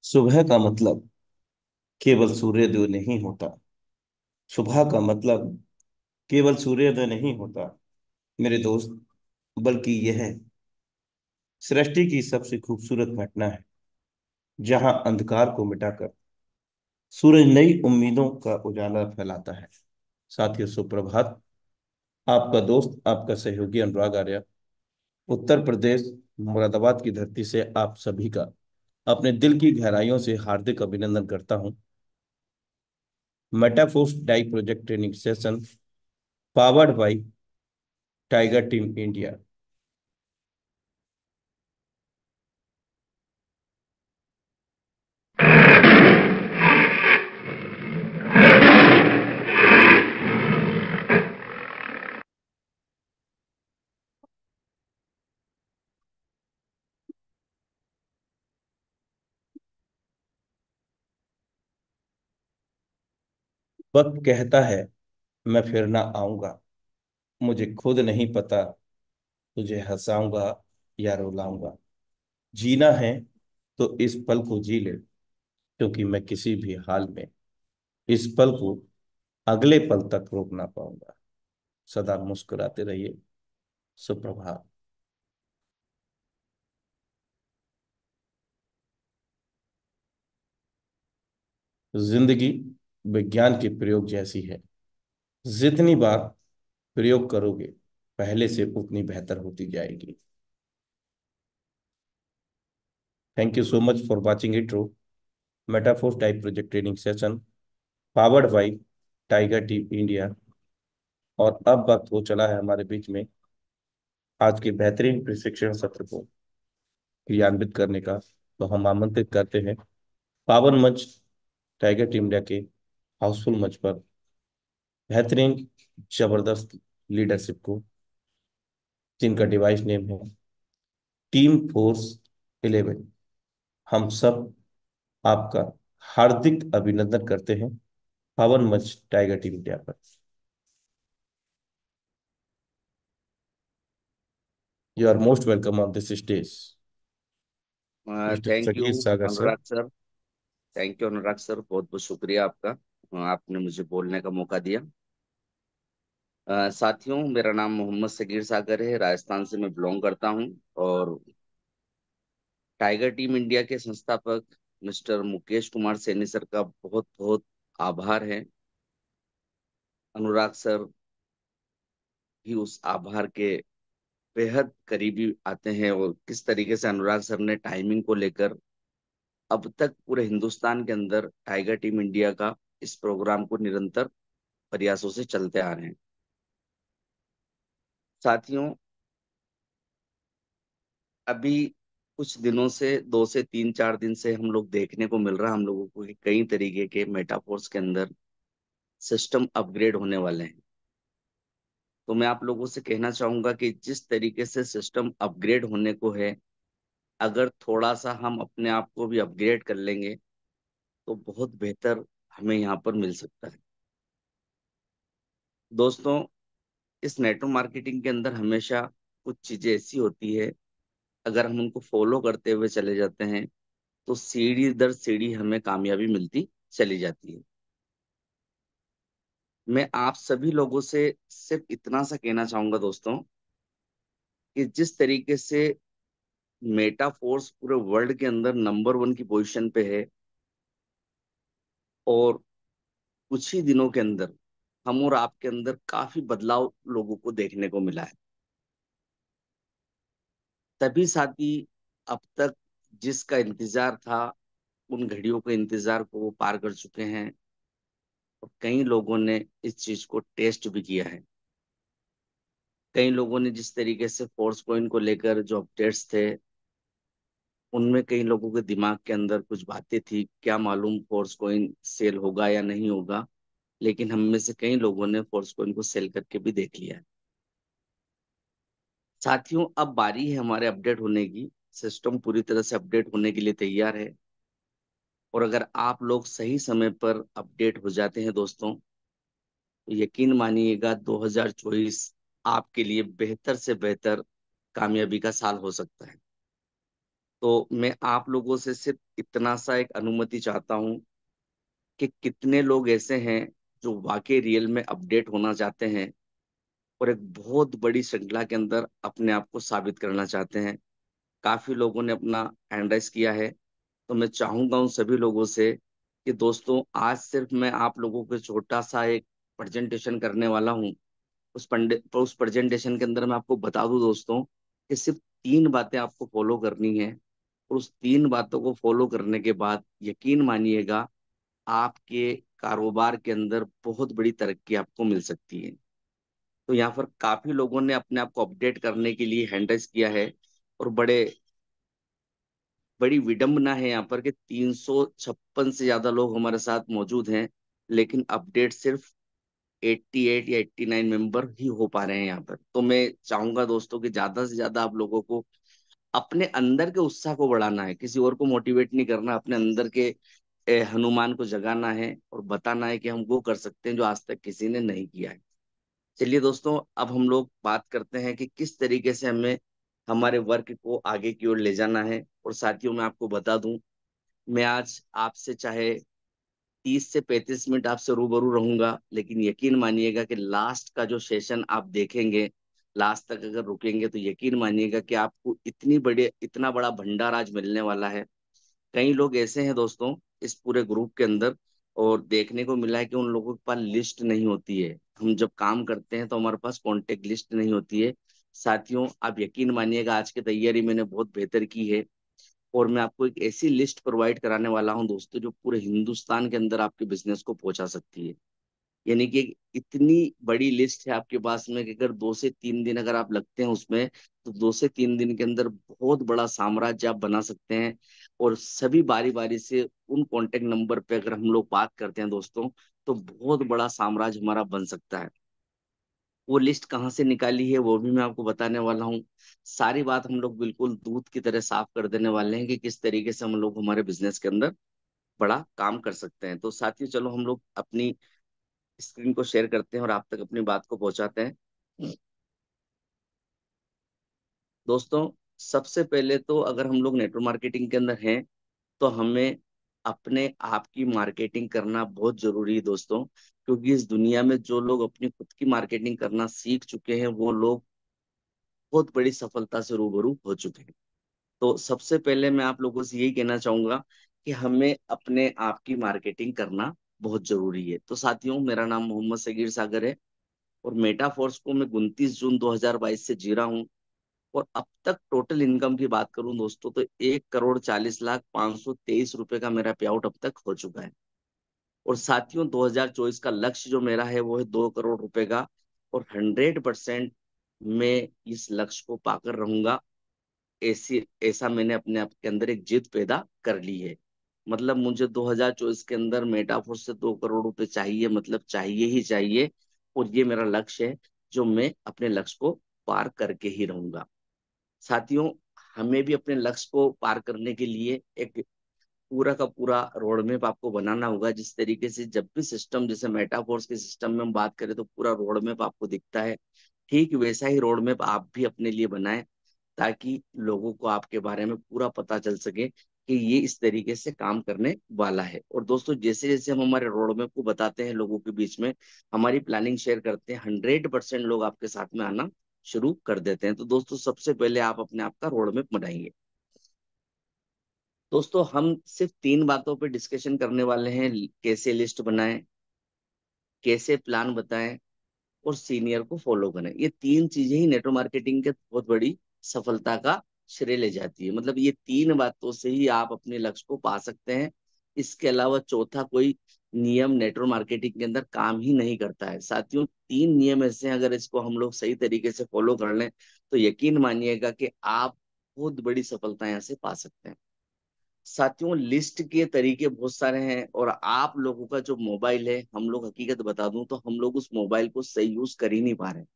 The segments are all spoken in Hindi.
सुबह का मतलब केवल सूर्योदय नहीं होता। सुबह का मतलब केवल सूर्योदय नहीं होता मेरे दोस्त, बल्कि यह सृष्टि की सबसे खूबसूरत घटना है, जहां अंधकार को मिटाकर सूरज नई उम्मीदों का उजाला फैलाता है। साथियों, सुप्रभात। आपका दोस्त, आपका सहयोगी अनुराग आर्य, उत्तर प्रदेश मुरादाबाद की धरती से आप सभी का अपने दिल की गहराइयों से हार्दिक अभिनंदन करता हूं। Metaforce die project training session powered by Tiger team India. वक्त कहता है, मैं फिर ना आऊंगा। मुझे खुद नहीं पता, तुझे हंसाऊंगा या रुलाऊंगा। जीना है तो इस पल को जी ले, क्योंकि मैं किसी भी हाल में इस पल को अगले पल तक रोक ना पाऊंगा। सदा मुस्कुराते रहिए। सुप्रभात। जिंदगी विज्ञान के प्रयोग जैसी है। जितनी बार प्रयोग करोगे, पहले से उतनी बेहतर होती जाएगी। Thank you so much for watching intro Metaforce type project training session powered by Tiger team India. और अब वक्त हो चला है हमारे बीच में आज के बेहतरीन प्रशिक्षण सत्र को क्रियान्वित करने का। तो हम आमंत्रित करते हैं पावन मंच टाइगर टीम इंडिया के हाउसफुल मंच पर बेहतरीन जबरदस्त लीडरशिप को, जिनका डिवाइस नेम है टीम फोर्स 11। हम सब आपका हार्दिक अभिनंदन करते हैं पावन मंच टाइगर टीम इंडिया पर। You are most welcome on this stage, mister thank you Sagir Sagar sir. Anurag sir. Thank you Anurag sir, बहुत बहुत शुक्रिया आपका। आपने मुझे बोलने का मौका दिया। साथियों, मेरा नाम मोहम्मद सगीर सागर है, राजस्थान से मैं बिलोंग करता हूं। और टाइगर टीम इंडिया के संस्थापक मिस्टर मुकेश कुमार सैनी सर का बहुत बहुत आभार है। अनुराग सर भी उस आभार के बेहद करीबी आते हैं, और किस तरीके से अनुराग सर ने टाइमिंग को लेकर अब तक पूरे हिंदुस्तान के अंदर टाइगर टीम इंडिया का इस प्रोग्राम को निरंतर प्रयासों से चलते आ रहे हैं। साथियों, अभी कुछ दिनों से 2 से 3 4 दिन से हम लोग देखने को मिल रहा है हम लोगों को कि कई तरीके के मेटाफोर्स के अंदर सिस्टम अपग्रेड होने वाले हैं। तो मैं आप लोगों से कहना चाहूंगा कि जिस तरीके से सिस्टम अपग्रेड होने को है, अगर थोड़ा सा हम अपने आप को भी अपग्रेड कर लेंगे तो बहुत बेहतर हमें यहाँ पर मिल सकता है। दोस्तों, इस नेटवर्क मार्केटिंग के अंदर हमेशा कुछ चीजें ऐसी होती है, अगर हम उनको फॉलो करते हुए चले जाते हैं तो सीढ़ी दर सीढ़ी हमें कामयाबी मिलती चली जाती है। मैं आप सभी लोगों से सिर्फ इतना सा कहना चाहूंगा दोस्तों, कि जिस तरीके से मेटा फोर्स पूरे वर्ल्ड के अंदर नंबर 1 की पोजीशन पे है, और कुछ ही दिनों के अंदर हम और आपके अंदर काफी बदलाव लोगों को देखने को मिला है। तभी साथी अब तक जिसका इंतजार था, उन घड़ियों के इंतजार को वो पार कर चुके हैं, और कई लोगों ने इस चीज को टेस्ट भी किया है। कई लोगों ने जिस तरीके से फोर्स कॉइन को लेकर जो अपडेट्स थे, उनमें कई लोगों के दिमाग के अंदर कुछ बातें थी, क्या मालूम फोर्स कॉइन सेल होगा या नहीं होगा। लेकिन हम में से कई लोगों ने फोर्स कॉइन को सेल करके भी देख लिया है। साथियों, अब बारी है हमारे अपडेट होने की। सिस्टम पूरी तरह से अपडेट होने के लिए तैयार है, और अगर आप लोग सही समय पर अपडेट हो जाते हैं दोस्तों, तो यकीन मानिएगा 2024 आपके लिए बेहतर से बेहतर कामयाबी का साल हो सकता है। तो मैं आप लोगों से सिर्फ इतना सा एक अनुमति चाहता हूँ कि कितने लोग ऐसे हैं जो वाकई रियल में अपडेट होना चाहते हैं और एक बहुत बड़ी श्रृंखला के अंदर अपने आप को साबित करना चाहते हैं। काफी लोगों ने अपना हैंड राइज किया है। तो मैं चाहूंगा उन सभी लोगों से कि दोस्तों, आज सिर्फ मैं आप लोगों को छोटा सा एक प्रेजेंटेशन करने वाला हूँ। उस प्रेजेंटेशन के अंदर मैं आपको बता दूं दोस्तों कि सिर्फ 3 बातें आपको फॉलो करनी है, और उस 3 बातों को फॉलो करने के बाद यकीन मानिएगा आपके कारोबार के अंदर बहुत बड़ी तरक्की आपको मिल सकती है। तो यहाँ पर काफी लोगों ने अपने आप को अपडेट करने के लिए हैंड राइज किया है, और बड़ी विडंबना है यहाँ पर कि 356 से ज्यादा लोग हमारे साथ मौजूद हैं, लेकिन अपडेट सिर्फ 88 या 89 मेंबर ही हो पा रहे हैं यहाँ पर। तो मैं चाहूंगा दोस्तों कि ज्यादा से ज्यादा आप लोगों को अपने अंदर के उत्साह को बढ़ाना है, किसी और को मोटिवेट नहीं करना, अपने अंदर के हनुमान को जगाना है और बताना है कि हम वो कर सकते हैं जो आज तक किसी ने नहीं किया है। चलिए दोस्तों, अब हम लोग बात करते हैं कि किस तरीके से हमें हमारे वर्क को आगे की ओर ले जाना है। और साथियों, मैं आपको बता दूं, मैं आज आपसे चाहे 30 से 35 मिनट आपसे रूबरू रहूंगा, लेकिन यकीन मानिएगा कि लास्ट का जो सेशन आप देखेंगे, लास्ट तक अगर रुकेंगे तो यकीन मानिएगा कि आपको इतना बड़ा भंडार आज मिलने वाला है। कई लोग ऐसे हैं दोस्तों इस पूरे ग्रुप के अंदर, और देखने को मिला है कि उन लोगों के पास लिस्ट नहीं होती है। हम जब काम करते हैं तो हमारे पास कॉन्टेक्ट लिस्ट नहीं होती है। साथियों, आप यकीन मानिएगा आज की तैयारी मैंने बहुत बेहतर की है, और मैं आपको एक ऐसी लिस्ट प्रोवाइड कराने वाला हूं दोस्तों जो पूरे हिंदुस्तान के अंदर आपके बिजनेस को पहुंचा सकती है। यानी कि इतनी बड़ी लिस्ट है आपके पास में कि अगर 2 से 3 दिन अगर आप लगते हैं उसमें, तो 2 से 3 दिन के अंदर बहुत बड़ा साम्राज्य आप बना सकते हैं। और सभी बारी बारी से उन कॉन्टेक्ट नंबर पे अगर हम लोग बात करते हैं दोस्तों, तो बहुत बड़ा साम्राज्य हमारा बन सकता है। वो लिस्ट कहाँ से निकाली है वो भी मैं आपको बताने वाला हूँ। सारी बात हम लोग बिल्कुल दूध की तरह साफ कर देने वाले हैं कि किस तरीके से हम लोग हमारे बिजनेस के अंदर बड़ा काम कर सकते हैं। तो साथियों, चलो हम लोग अपनी स्क्रीन को शेयर करते हैं और आप तक अपनी बात को पहुंचाते हैं। दोस्तों, सबसे पहले तो अगर हम लोग नेटवर्क मार्केटिंग के अंदर हैं, तो हमें अपने आप की मार्केटिंग करना बहुत जरूरी है दोस्तों। क्योंकि इस दुनिया में जो लोग अपनी खुद की मार्केटिंग करना सीख चुके हैं, वो लोग बहुत बड़ी सफलता से रूबरू हो चुके हैं। तो सबसे पहले मैं आप लोगों से यही कहना चाहूंगा कि हमें अपने आप की मार्केटिंग करना बहुत जरूरी है। तो साथियों, मेरा नाम मोहम्मद सगीर सागर है, और मेटाफोर्स को मैं 29 जून 2022 से जी रहा हूँ। और अब तक टोटल इनकम की बात करूं दोस्तों, तो 1,40,05,23 रुपए का मेरा पे आउट अब तक हो चुका है। और साथियों, 2024 का लक्ष्य जो मेरा है वो है 2 करोड़ रुपए का, और 100% मैं इस लक्ष्य को पाकर रहूंगा। ऐसा मैंने अपने आप के अंदर एक जिद पैदा कर ली है। मतलब मुझे 2024 के अंदर मेटाफोर से 2 करोड़ रुपए चाहिए, मतलब चाहिए ही चाहिए। और ये मेरा लक्ष्य है जो मैं अपने लक्ष्य को पार करके ही रहूंगा। साथियों, हमें भी अपने लक्ष्य को पार करने के लिए एक पूरा का पूरा रोड मैप आपको बनाना होगा। जिस तरीके से जब भी सिस्टम, जैसे मेटाफोर्स के सिस्टम में हम बात करें तो पूरा रोड मैप आपको दिखता है, ठीक वैसा ही रोड मैप आप भी अपने लिए बनाएं, ताकि लोगों को आपके बारे में पूरा पता चल सके कि ये इस तरीके से काम करने वाला है। और दोस्तों, जैसे जैसे हम हमारे रोड मैप को बताते हैं लोगों के बीच में, हमारी प्लानिंग शेयर करते हैं, 100% लोग आपके साथ में आना शुरू कर देते हैं। तो दोस्तों, सबसे पहले आप अपने आप का रोड मैप बनाइए। दोस्तों, हम सिर्फ 3 बातों पे डिस्कशन करने वाले हैं: कैसे लिस्ट बनाएं, कैसे प्लान बताएं, और सीनियर को फॉलो करें। ये 3 चीजें ही नेटवर्क मार्केटिंग के बहुत बड़ी सफलता का श्रेय ले जाती है। मतलब ये 3 बातों से ही आप अपने लक्ष्य को पा सकते हैं। इसके अलावा चौथा कोई नियम नेटवर्क मार्केटिंग के अंदर काम ही नहीं करता है। साथियों, 3 नियम ऐसे हैं, अगर इसको हम लोग सही तरीके से फॉलो कर लें तो यकीन मानिएगा कि आप बहुत बड़ी सफलता यहाँ से पा सकते हैं। साथियों, लिस्ट के तरीके बहुत सारे हैं, और आप लोगों का जो मोबाइल है, हम लोग हकीकत बता दूं तो हम लोग उस मोबाइल को सही यूज कर ही नहीं पा रहे हैं।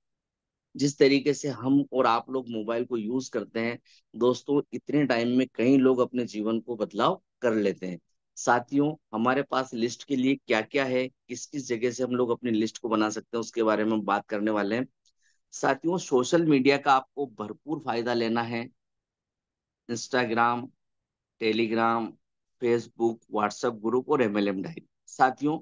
जिस तरीके से हम और आप लोग मोबाइल को यूज करते हैं दोस्तों, इतने टाइम में कई लोग अपने जीवन को बदलाव कर लेते हैं। साथियों, हमारे पास लिस्ट के लिए क्या क्या है, किस किस जगह से हम लोग अपनी लिस्ट को बना सकते हैं, उसके बारे में हम बात करने वाले हैं। साथियों, सोशल मीडिया का आपको भरपूर फायदा लेना है। Instagram, Telegram, Facebook, WhatsApp group और एमएलएम डायरी। साथियों,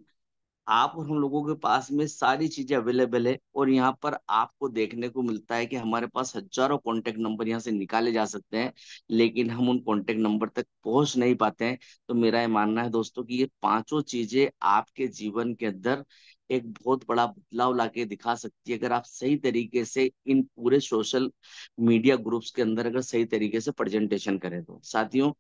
आप और हम लोगों के पास में सारी चीजें अवेलेबल है, और यहाँ पर आपको देखने को मिलता है कि हमारे पास हजारों कॉन्टेक्ट नंबर यहाँ से निकाले जा सकते हैं, लेकिन हम उन कॉन्टेक्ट नंबर तक पहुंच नहीं पाते हैं। तो मेरा ये मानना है दोस्तों कि ये पांचों चीजें आपके जीवन के अंदर एक बहुत बड़ा बदलाव लाके दिखा सकती है, अगर आप सही तरीके से इन पूरे सोशल मीडिया ग्रुप्स के अंदर अगर सही तरीके से प्रेजेंटेशन करें तो। साथियों,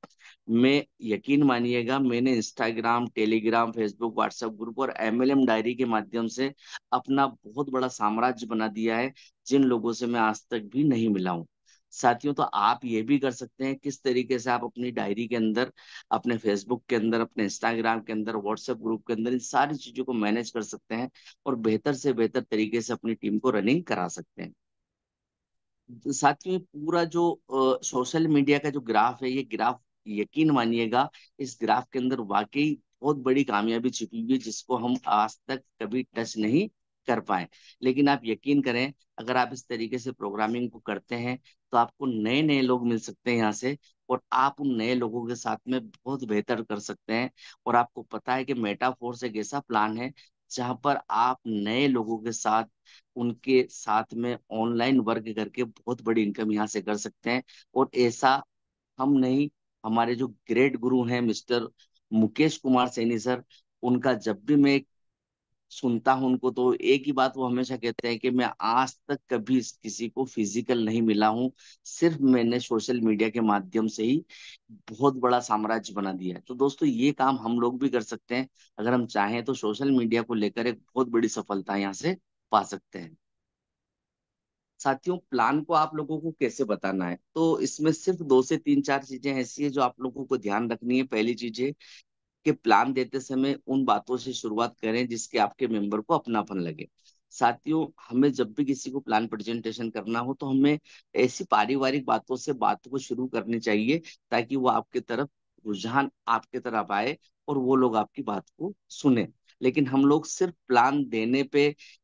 मैं यकीन मानिएगा, मैंने Instagram, Telegram, Facebook, WhatsApp group और एमएलएम डायरी के माध्यम से अपना बहुत बड़ा साम्राज्य बना दिया है, जिन लोगों से मैं आज तक भी नहीं मिला हूं। साथियों, तो आप ये भी कर सकते हैं, किस तरीके से आप अपनी डायरी के अंदर, अपने फेसबुक के अंदर, अपने इंस्टाग्राम के अंदर, व्हाट्सएप ग्रुप के अंदर इन सारी चीजों को मैनेज कर सकते हैं और बेहतर से बेहतर तरीके से अपनी टीम को रनिंग करा सकते हैं। साथियों, ये पूरा जो सोशल मीडिया का जो ग्राफ है, ये ग्राफ यकीन मानिएगा, इस ग्राफ के अंदर वाकई बहुत बड़ी कामयाबी छिपी हुई है, जिसको हम आज तक कभी टच नहीं कर पाए। लेकिन आप यकीन करें, अगर आप इस तरीके से प्रोग्रामिंग को करते हैं तो आपको नए नए लोग मिल सकते हैं यहाँ से, और आप उन नए लोगों के साथ में बहुत बेहतर कर सकते हैं। और आपको पता है कि मेटाफोर्स एक ऐसा प्लान है जहां पर आप नए लोगों के साथ, उनके साथ में ऑनलाइन वर्क करके बहुत बड़ी इनकम यहाँ से कर सकते हैं। और ऐसा हम नहीं, हमारे जो ग्रेट गुरु हैं मिस्टर मुकेश कुमार सैनी सर, उनका जब भी मैं सुनता हूं उनको, तो एक ही बात वो हमेशा कहते हैं कि मैं आज तक कभी किसी को फिजिकल नहीं मिला हूं, सिर्फ मैंने सोशल मीडिया के माध्यम से ही बहुत बड़ा साम्राज्य बना दिया है। तो दोस्तों, ये काम हम लोग भी कर सकते हैं, अगर हम चाहें तो सोशल मीडिया को लेकर एक बहुत बड़ी सफलता यहाँ से पा सकते हैं। साथियों, प्लान को आप लोगों को कैसे बताना है, तो इसमें सिर्फ दो से तीन चार चीजें ऐसी है जो आप लोगों को ध्यान रखनी है। पहली चीज है कि प्लान देते समय उन बातों से शुरुआत करें जिसके आपके मेंबर को अपनापन लगे। साथियों, हमें जब भी किसी को प्लान प्रेजेंटेशन करना हो तो हमें ऐसी पारिवारिक बातों से बात को शुरू करनी चाहिए, ताकि वो आपके तरफ, रुझान आपके तरफ आए और वो लोग आपकी बात को सुने। लेकिन हम लोग सिर्फ प्लान देने पे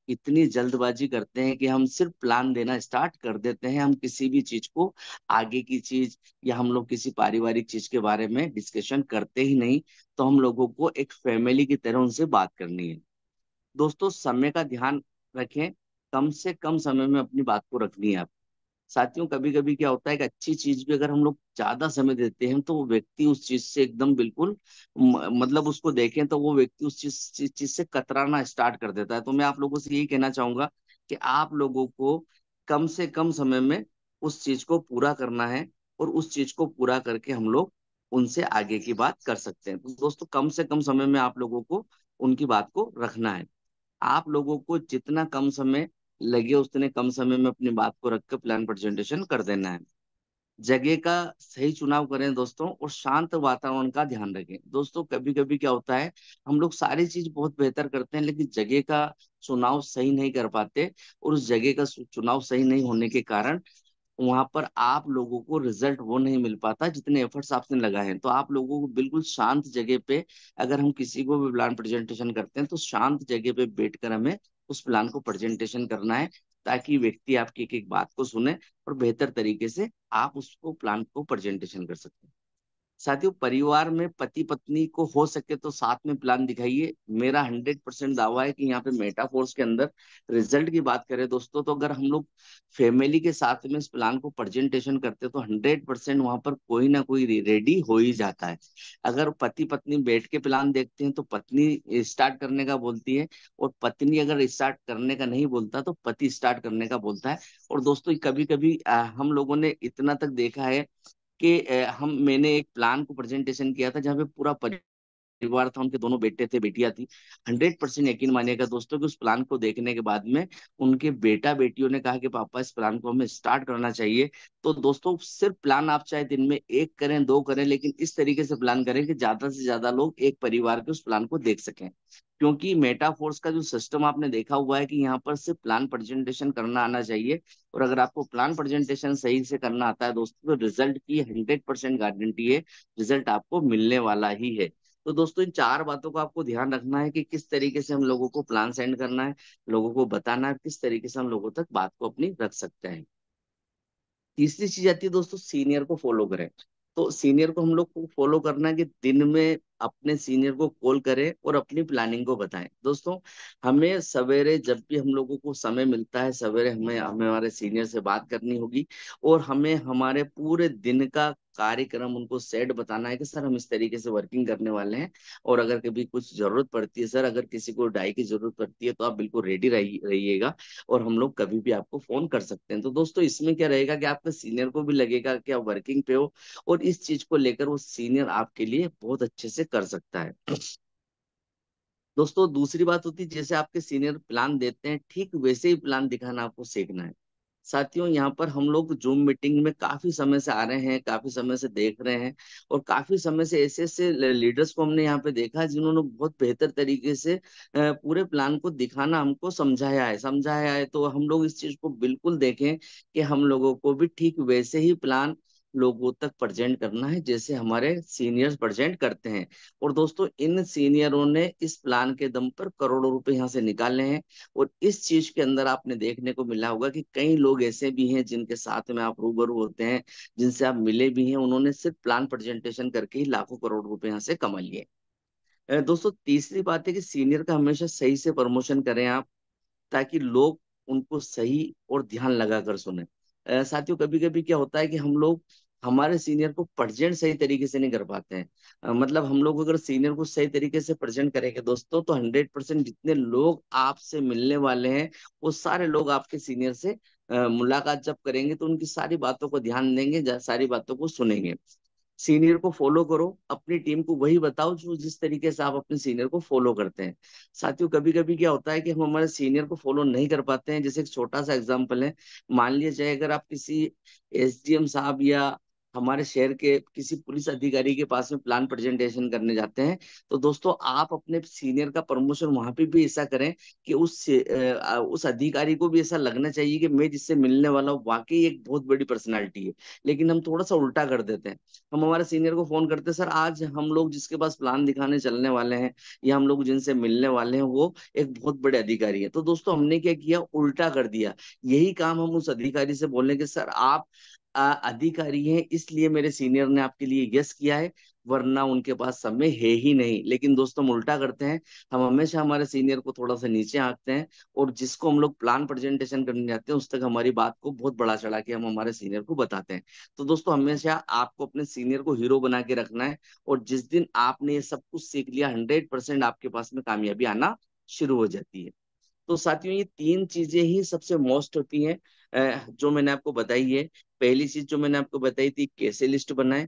इतनी जल्दबाजी करते हैं कि हम सिर्फ प्लान देना स्टार्ट कर देते हैं, हम किसी भी चीज को, आगे की चीज, या हम लोग किसी पारिवारिक चीज के बारे में डिस्कशन करते ही नहीं। तो हम लोगों को एक फैमिली की तरह उनसे बात करनी है। दोस्तों, समय का ध्यान रखें, कम से कम समय में अपनी बात को रखनी है आप। साथियों, कभी कभी क्या होता है कि अच्छी चीज भी अगर हम लोग ज्यादा समय देते हैं तो वो व्यक्ति उस चीज से एकदम बिल्कुल मतलब उसको देखें तो वो व्यक्ति उस चीज से कतराना स्टार्ट कर देता है। तो मैं आप लोगों से यही कहना चाहूंगा कि आप लोगों को कम से कम समय में उस चीज को पूरा करना है, और उस चीज को पूरा करके हम लोग उनसे आगे की बात कर सकते हैं। तो दोस्तों, कम से कम समय में आप लोगों को उनकी बात को रखना है। आप लोगों को जितना कम समय लगे, उतने कम समय में अपनी बात को रखकर प्लान प्रेजेंटेशन कर देना है। जगह का सही चुनाव करें दोस्तों, और शांत वातावरण का ध्यान रखें। दोस्तों, कभी कभी क्या होता है, हम लोग सारी चीज बहुत बेहतर करते हैं लेकिन जगह का चुनाव सही नहीं कर पाते, और उस जगह का चुनाव सही नहीं होने के कारण वहां पर आप लोगों को रिजल्ट वो नहीं मिल पाता जितने एफर्ट्स आपने लगाए हैं। तो आप लोगों को बिल्कुल शांत जगह पे, अगर हम किसी को भी प्लान प्रेजेंटेशन करते हैं तो शांत जगह पे बैठकर हमें उस प्लान को प्रेजेंटेशन करना है, ताकि व्यक्ति आपकी एक एक बात को सुने और बेहतर तरीके से आप उसको प्लान को प्रेजेंटेशन कर सकते हैं। साथियों, परिवार में पति पत्नी को हो सके तो साथ में प्लान दिखाइए। मेरा 100% दावा है कि यहाँ पे मेटाफोर्स के अंदर रिजल्ट की बात करें दोस्तों, तो अगर हम लोग फैमिली के साथ में इस प्लान को प्रेजेंटेशन करते हैं तो 100% वहां पर कोई ना कोई रेडी हो ही जाता है। अगर पति पत्नी बैठ के प्लान देखते हैं तो पत्नी स्टार्ट करने का बोलती है, और पत्नी अगर स्टार्ट करने का नहीं बोलता तो पति स्टार्ट करने का बोलता है। और दोस्तों, कभी कभी हम लोगों ने इतना तक देखा है कि मैंने एक प्लान को प्रेजेंटेशन किया था जहाँ पे पूरा परिवार था, उनके दोनों बेटे थे, बेटियां थी। 100% यकीन मानिएगा दोस्तों कि उस प्लान को देखने के बाद में उनके बेटा बेटियों ने कहा कि पापा, इस प्लान को हमें स्टार्ट करना चाहिए। तो दोस्तों, सिर्फ प्लान आप चाहे दिन में एक करें, दो करें, लेकिन इस तरीके से प्लान करें कि ज्यादा से ज्यादा लोग एक परिवार के उस प्लान को देख सकें। क्योंकि मेटाफोर्स का जो सिस्टम आपने देखा हुआ है कि यहाँ पर सिर्फ प्लान प्रेजेंटेशन करना आना चाहिए, और अगर आपको प्लान प्रेजेंटेशन सही से करना आता है दोस्तों, तो रिजल्ट की 100% गारंटी है, रिजल्ट आपको मिलने वाला ही है। तो दोस्तों, इन चार बातों को आपको ध्यान रखना है कि किस तरीके से हम लोगों को प्लान सेंड करना है, लोगों को बताना है, किस तरीके से हम लोगों तक बात को अपनी रख सकते हैं। तीसरी चीज आती है दोस्तों, सीनियर को फॉलो करें। तो सीनियर को हम लोग को फॉलो करना है कि दिन में अपने सीनियर को कॉल करें और अपनी प्लानिंग को बताएं। दोस्तों, हमें सवेरे जब भी हम लोगों को समय मिलता है, सवेरे हमें हमें हमारे सीनियर से बात करनी होगी और हमें हमारे पूरे दिन का कार्यक्रम उनको सेट बताना है कि सर हम इस तरीके से वर्किंग करने वाले हैं, और अगर कभी कुछ जरूरत पड़ती है सर, अगर किसी को डाई की जरूरत पड़ती है तो आप बिल्कुल रेडी रहिएगा और हम लोग कभी भी आपको फोन कर सकते हैं। तो दोस्तों, इसमें क्या रहेगा कि आपके सीनियर को भी लगेगा कि आप वर्किंग पे हो, और इस चीज को लेकर वो सीनियर आपके लिए बहुत अच्छे से कर सकता है। दोस्तों, दूसरी बात होती है, जैसे आपके सीनियर प्लान देते हैं ठीक वैसे ही प्लान दिखाना आपको सीखना है। साथियों, यहाँ पर हम लोग जूम मीटिंग में काफी समय से आ रहे हैं, काफी समय से देख रहे हैं, और काफी समय से ऐसे ऐसे लीडर्स को हमने यहाँ पे देखा है जिन्होंने बहुत बेहतर तरीके से पूरे प्लान को दिखाना हमको समझाया है। तो हम लोग इस चीज को बिल्कुल देखें कि हम लोगों को भी ठीक वैसे ही प्लान लोगों तक प्रेजेंट करना है जैसे हमारे सीनियर्स प्रेजेंट करते हैं। और दोस्तों, इन सीनियरों ने इस प्लान के दम पर करोड़ों रुपए यहाँ से निकाले हैं। और इस चीज के अंदर आपने देखने को मिला होगा कि कई लोग ऐसे भी हैं जिनके साथ में आप रूबरू होते हैं, जिनसे आप मिले भी हैं, उन्होंने सिर्फ प्लान प्रेजेंटेशन करके ही लाखों करोड़ रुपए यहाँ से कमा लिए। दोस्तों, तीसरी बात है कि सीनियर का हमेशा सही से प्रमोशन करें आप, ताकि लोग उनको सही और ध्यान लगाकर सुने। साथियों, कभी कभी क्या होता है कि हम लोग हमारे सीनियर को प्रेजेंट सही तरीके से नहीं कर पाते हैं। मतलब हम लोग अगर सीनियर को सही तरीके से प्रेजेंट करेंगे दोस्तों, तो 100% जितने लोग आपसे मिलने वाले हैं वो सारे लोग आपके सीनियर से मुलाकात जब करेंगे तो उनकी सारी बातों को ध्यान देंगे, सारी बातों को सुनेंगे। सीनियर को फॉलो करो, अपनी टीम को वही बताओ जो जिस तरीके से आप अपने सीनियर को फॉलो करते हैं। साथियों, कभी कभी क्या होता है कि हम हमारे सीनियर को फॉलो नहीं कर पाते हैं। जैसे एक छोटा सा एग्जांपल है, मान लिया जाए अगर आप किसी एसडीएम साहब या हमारे शहर के किसी पुलिस अधिकारी के पास में प्लान प्रेजेंटेशन करने जाते हैं, तो दोस्तों आप अपने सीनियर का प्रमोशन वहां पे भी ऐसा करें कि उस अधिकारी को भी ऐसा लगना चाहिए कि मैं जिससे मिलने वाला हूँ वाकई एक बहुत बड़ी पर्सनालिटी है। लेकिन हम थोड़ा सा उल्टा कर देते हैं। हम हमारे सीनियर को फोन करते हैं, सर आज हम लोग जिसके पास प्लान दिखाने चलने वाले हैं या हम लोग जिनसे मिलने वाले हैं वो एक बहुत बड़े अधिकारी है। तो दोस्तों, हमने क्या किया, उल्टा कर दिया। यही काम हम उस अधिकारी से बोलने के, सर आप अधिकारी हैं इसलिए मेरे सीनियर ने आपके लिए यस किया है, वरना उनके पास समय है ही नहीं। लेकिन दोस्तों, हम उल्टा करते हैं। हम हमेशा हमारे सीनियर को थोड़ा सा नीचे आंकते हैं, और जिसको हम लोग प्लान प्रेजेंटेशन करने जाते हैं उस तक हमारी बात को बहुत बड़ा चढ़ा के हम हमारे सीनियर को बताते हैं। तो दोस्तों, हमेशा आपको अपने सीनियर को हीरो बना के रखना है, और जिस दिन आपने ये सब कुछ सीख लिया 100% आपके पास में कामयाबी आना शुरू हो जाती है। तो साथियों, ये तीन चीजें ही सबसे मोस्ट होती हैं जो मैंने आपको बताई है। पहली चीज जो मैंने आपको बताई थी, कैसे लिस्ट बनाए,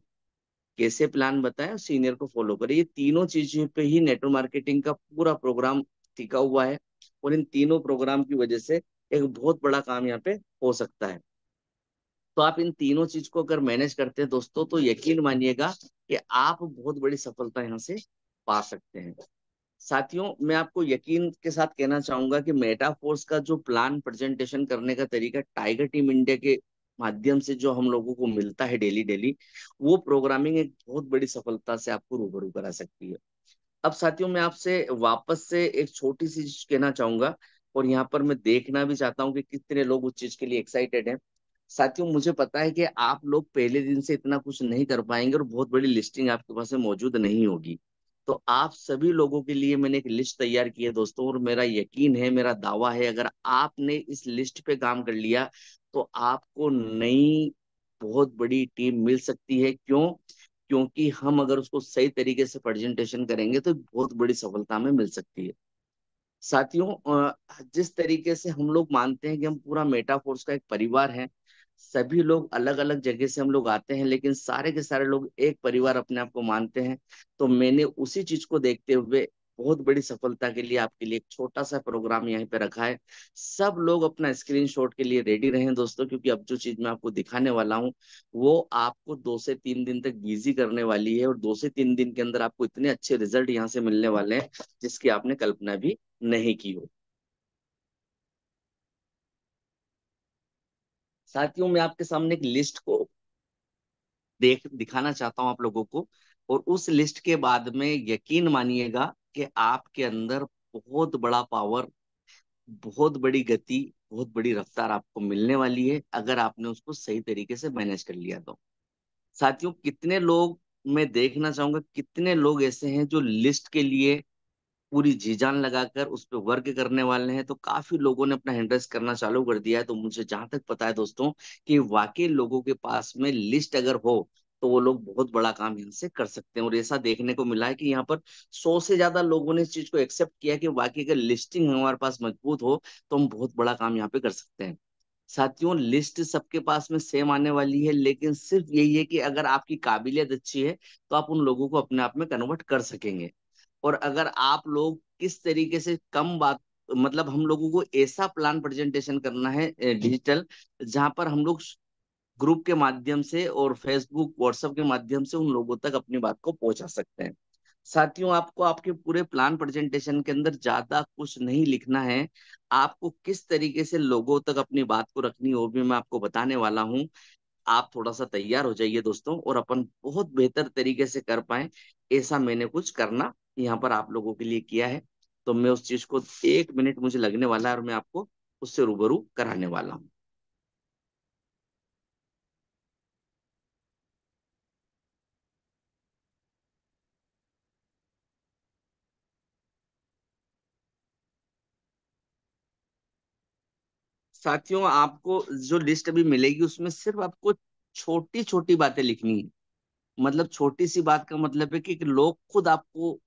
कैसे प्लान बताएं और सीनियर को फॉलो करें, ये तीनों चीजों पे ही नेटवर्क मार्केटिंग का पूरा प्रोग्राम टिका हुआ है। और इन तीनों प्रोग्राम की वजह से एक बहुत बड़ा काम यहाँ पे हो सकता है। तो आप इन तीनों चीज को अगर मैनेज करते हैं दोस्तों, तो यकीन मानिएगा कि आप बहुत बड़ी सफलता यहाँ से पा सकते हैं। साथियों, मैं आपको यकीन के साथ कहना चाहूंगा कि मेटाफोर्स का जो प्लान प्रेजेंटेशन करने का तरीका टाइगर टीम इंडिया के माध्यम से जो हम लोगों को मिलता है डेली डेली, वो प्रोग्रामिंग एक बहुत बड़ी सफलता से आपको रूबरू करा सकती है। अब साथियों, मैं आपसे वापस से एक छोटी सी चीज कहना चाहूंगा, और यहाँ पर मैं देखना भी चाहता हूँ कि कितने लोग उस चीज के लिए एक्साइटेड हैं। साथियों, मुझे पता है कि आप लोग पहले दिन से इतना कुछ नहीं कर पाएंगे और बहुत बड़ी लिस्टिंग आपके पास में मौजूद नहीं होगी। तो आप सभी लोगों के लिए मैंने एक लिस्ट तैयार की है दोस्तों, और मेरा यकीन है, मेरा दावा है, अगर आपने इस लिस्ट पे काम कर लिया तो आपको नई बहुत बड़ी टीम मिल सकती है। क्यों? क्योंकि हम अगर उसको सही तरीके से प्रेजेंटेशन करेंगे तो बहुत बड़ी सफलता हमें मिल सकती है। साथियों, जिस तरीके से हम लोग मानते हैं कि हम पूरा मेटाफोर्स का एक परिवार है, सभी लोग अलग अलग जगह से हम लोग आते हैं लेकिन सारे के सारे लोग एक परिवार अपने आप को मानते हैं। तो मैंने उसी चीज को देखते हुए बहुत बड़ी सफलता के लिए आपके लिए एक छोटा सा प्रोग्राम यहाँ पे रखा है। सब लोग अपना स्क्रीनशॉट के लिए रेडी रहें दोस्तों, क्योंकि अब जो चीज मैं आपको दिखाने वाला हूँ वो आपको 2 से 3 दिन तक बिजी करने वाली है, और 2 से 3 दिन के अंदर आपको इतने अच्छे रिजल्ट यहाँ से मिलने वाले हैं जिसकी आपने कल्पना भी नहीं की हो। साथियों, मैं आपके सामने एक लिस्ट को देख दिखाना चाहता हूं आप लोगों को, और उस लिस्ट के बाद में यकीन मानिएगा कि आपके अंदर बहुत बड़ा पावर, बहुत बड़ी गति, बहुत बड़ी रफ्तार आपको मिलने वाली है अगर आपने उसको सही तरीके से मैनेज कर लिया तो। साथियों, कितने लोग, मैं देखना चाहूंगा कितने लोग ऐसे हैं जो लिस्ट के लिए पूरी जी जान लगाकर उस पर वर्क करने वाले हैं। तो काफी लोगों ने अपना हैंड रेस करना चालू कर दिया है। तो मुझे जहां तक पता है दोस्तों, कि वाकई लोगों के पास में लिस्ट अगर हो तो वो लोग बहुत बड़ा काम यहाँ से कर सकते हैं। और ऐसा देखने को मिला है कि यहाँ पर 100 से ज्यादा लोगों ने इस चीज को एक्सेप्ट किया कि वाकई अगर लिस्टिंग हमारे पास मजबूत हो तो हम बहुत बड़ा काम यहाँ पे कर सकते हैं। साथियों, लिस्ट सबके पास में सेम आने वाली है, लेकिन सिर्फ यही है कि अगर आपकी काबिलियत अच्छी है तो आप उन लोगों को अपने आप में कन्वर्ट कर सकेंगे। और अगर आप लोग किस तरीके से कम बात, मतलब हम लोगों को ऐसा प्लान प्रेजेंटेशन करना है डिजिटल, जहां पर हम लोग ग्रुप के माध्यम से और फेसबुक व्हाट्सएप के माध्यम से उन लोगों तक अपनी बात को पहुंचा सकते हैं। साथियों, आपको आपके पूरे प्लान प्रेजेंटेशन के अंदर ज्यादा कुछ नहीं लिखना है। आपको किस तरीके से लोगों तक अपनी बात को रखनी है वो भी मैं आपको बताने वाला हूँ। आप थोड़ा सा तैयार हो जाइए दोस्तों, और अपन बहुत बेहतर तरीके से कर पाए, ऐसा मैंने कुछ करना यहाँ पर आप लोगों के लिए किया है। तो मैं उस चीज को, 1 मिनट मुझे लगने वाला है और मैं आपको उससे रूबरू कराने वाला हूँ। साथियों, आपको जो लिस्ट अभी मिलेगी उसमें सिर्फ आपको छोटी छोटी बातें लिखनी है। मतलब छोटी सी बात का मतलब है कि लोग खुद आपको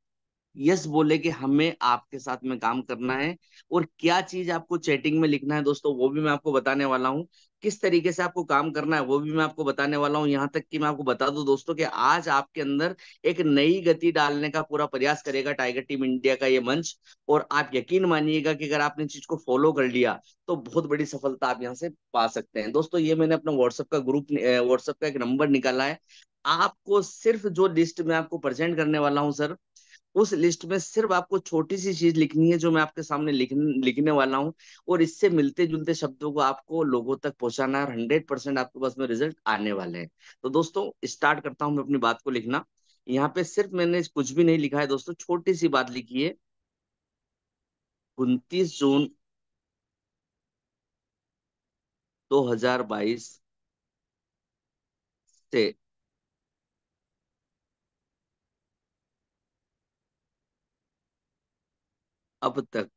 यस बोले कि हमें आपके साथ में काम करना है। और क्या चीज आपको चैटिंग में लिखना है दोस्तों, वो भी मैं आपको बताने वाला हूँ। किस तरीके से आपको काम करना है वो भी मैं आपको बताने वाला हूँ। यहाँ तक कि मैं आपको बता दूं दोस्तों कि आज आपके अंदर एक नई गति डालने का पूरा प्रयास करेगा टाइगर टीम इंडिया का ये मंच। और आप यकीन मानिएगा कि अगर आपने चीज को फॉलो कर लिया तो बहुत बड़ी सफलता आप यहाँ से पा सकते हैं। दोस्तों, ये मैंने अपना व्हाट्सएप का ग्रुप, व्हाट्सएप का एक नंबर निकाला है। आपको सिर्फ जो लिस्ट में आपको प्रेजेंट करने वाला हूँ सर, उस लिस्ट में सिर्फ आपको छोटी सी चीज लिखनी है जो मैं आपके सामने लिखने वाला हूँ। और इससे मिलते जुलते शब्दों को आपको लोगों तक पहुंचाना है, और 100% आपके पास में रिजल्ट आने वाले हैं। तो दोस्तों, स्टार्ट करता हूँ मैं अपनी बात को लिखना। यहाँ पे सिर्फ मैंने कुछ भी नहीं लिखा है दोस्तों, छोटी सी बात लिखी है। 29 जून 2022 से अब तक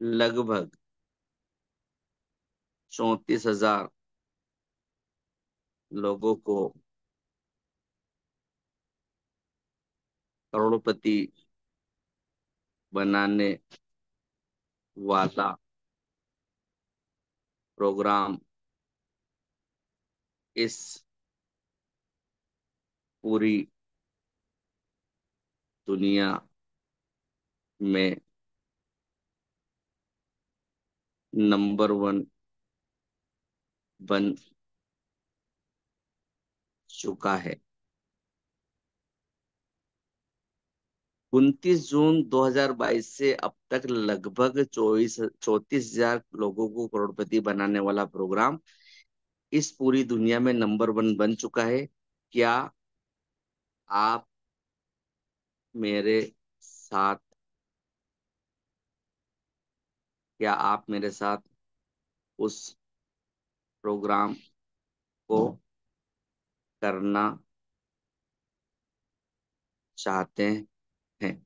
लगभग 34,000 लोगों को करोड़पति बनाने वाला प्रोग्राम इस पूरी दुनिया में नंबर 1 बन चुका है। 29 जून 2022 से अब तक लगभग 34,000 लोगों को करोड़पति बनाने वाला प्रोग्राम इस पूरी दुनिया में नंबर 1 बन चुका है। क्या आप मेरे साथ क्या आप मेरे साथ उस प्रोग्राम को करना चाहते हैं?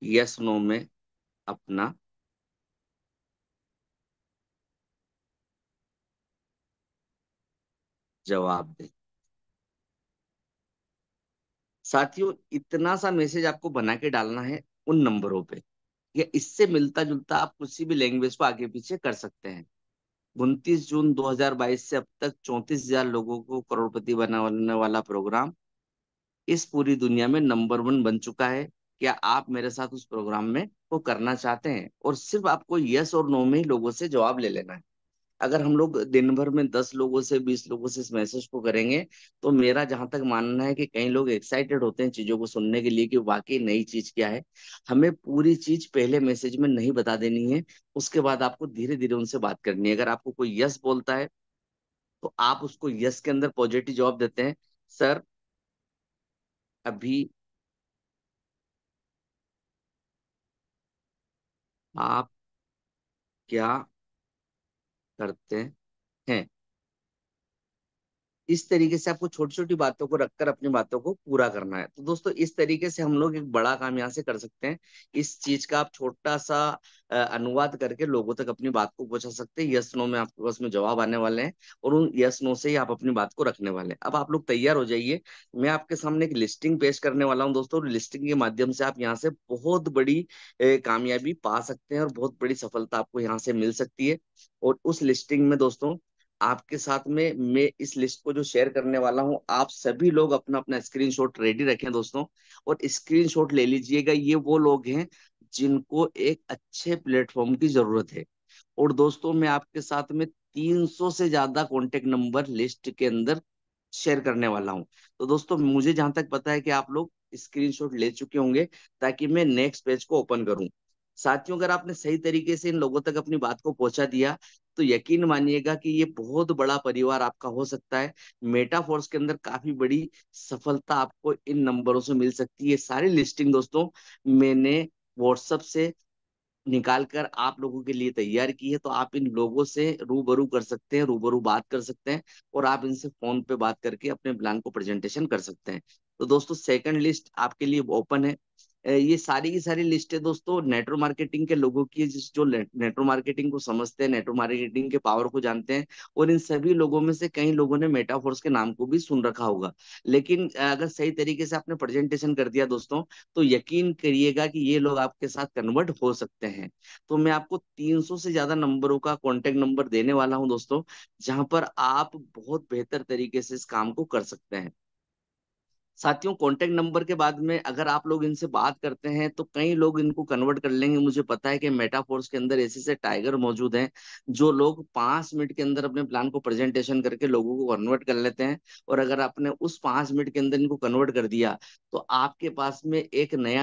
यस नो में अपना जवाब दें। साथियों, इतना सा मैसेज आपको बना के डालना है उन नंबरों पे, या इससे मिलता जुलता आप किसी भी लैंग्वेज को आगे पीछे कर सकते हैं। 29 जून 2022 से अब तक 34,000 लोगों को करोड़पति बनाने वाला प्रोग्राम इस पूरी दुनिया में नंबर 1 बन चुका है। क्या आप मेरे साथ उस प्रोग्राम में को करना चाहते हैं? और सिर्फ आपको यस और नो में ही लोगों से जवाब ले लेना है। अगर हम लोग दिन भर में 10 लोगों से 20 लोगों से इस मैसेज को करेंगे, तो मेरा जहां तक मानना है कि कई लोग एक्साइटेड होते हैं चीजों को सुनने के लिए कि वाकई नई चीज क्या है। हमें पूरी चीज पहले मैसेज में नहीं बता देनी है। उसके बाद आपको धीरे धीरे उनसे बात करनी है। अगर आपको कोई यस बोलता है तो आप उसको यस के अंदर पॉजिटिव जवाब देते हैं, सर अभी आप क्या करते हैं। इस तरीके से आपको छोटी छोटी बातों को रखकर अपनी बातों को पूरा करना है। तो दोस्तों इस तरीके से हम लोग एक बड़ा काम यहाँ से कर सकते हैं। इस चीज का आप छोटा सा अनुवाद करके लोगों तक अपनी बात को पहुंचा सकते हैं। यस नो में आपके पास में जवाब आने वाले हैं, और उन यस नो से ही आप अपनी बात को रखने वाले हैं। अब आप लोग तैयार हो जाइए, मैं आपके सामने एक लिस्टिंग पेश करने वाला हूँ दोस्तों, और लिस्टिंग के माध्यम से आप यहाँ से बहुत बड़ी कामयाबी पा सकते हैं, और बहुत बड़ी सफलता आपको यहाँ से मिल सकती है। और उस लिस्टिंग में दोस्तों आपके साथ में मैं इस लिस्ट को जो शेयर करने वाला हूं, आप सभी लोग अपना अपना स्क्रीनशॉट रेडी रखें दोस्तों, और स्क्रीनशॉट ले लीजिएगा। ये वो लोग हैं जिनको एक अच्छे प्लेटफॉर्म की जरूरत है। और दोस्तों मैं आपके साथ में 300 से ज्यादा कॉन्टेक्ट नंबर लिस्ट के अंदर शेयर करने वाला हूं। तो दोस्तों मुझे जहां तक पता है कि आप लोग स्क्रीनशॉट ले चुके होंगे, ताकि मैं नेक्स्ट पेज को ओपन करूं। साथियों अगर आपने सही तरीके से इन लोगों तक अपनी बात को पहुंचा दिया, तो यकीन मानिएगा कि ये बहुत बड़ा परिवार आपका हो सकता है। मेटाफोर्स के अंदर काफी बड़ी सफलता आपको इन नंबरों से मिल सकती है। ये सारी लिस्टिंग दोस्तों मैंने व्हाट्सएप से निकाल कर आप लोगों के लिए तैयार की है। तो आप इन लोगों से रूबरू कर सकते हैं, रूबरू बात कर सकते हैं, और आप इनसे फोन पे बात करके अपने प्लान को प्रेजेंटेशन कर सकते हैं। तो दोस्तों सेकंड लिस्ट आपके लिए ओपन है। ये सारी की सारी लिस्टें दोस्तों नेटवर्क मार्केटिंग के लोगों की है, जिस जो नेटवर्क मार्केटिंग को समझते हैं, नेटवर्क मार्केटिंग के पावर को जानते हैं। और इन सभी लोगों में से कई लोगों ने मेटाफोर्स के नाम को भी सुन रखा होगा। लेकिन अगर सही तरीके से आपने प्रेजेंटेशन कर दिया दोस्तों, तो यकीन करिएगा कि ये लोग आपके साथ कन्वर्ट हो सकते हैं। तो मैं आपको 300 से ज्यादा नंबरों का कॉन्टेक्ट नंबर देने वाला हूं दोस्तों, जहां पर आप बहुत बेहतर तरीके से इस काम को कर सकते हैं। साथियों कॉन्टेक्ट नंबर के बाद में अगर आप लोग इनसे बात करते हैं, तो कई लोग इनको कन्वर्ट कर लेंगे। मुझे पता है कि मेटाफोर्स के अंदर ऐसे ऐसे टाइगर मौजूद हैं, जो लोग 5 मिनट के अंदर अपने प्लान को प्रेजेंटेशन करके लोगों को कन्वर्ट कर लेते हैं। और अगर आपने उस 5 मिनट के अंदर इनको कन्वर्ट कर दिया, तो आपके पास में एक नया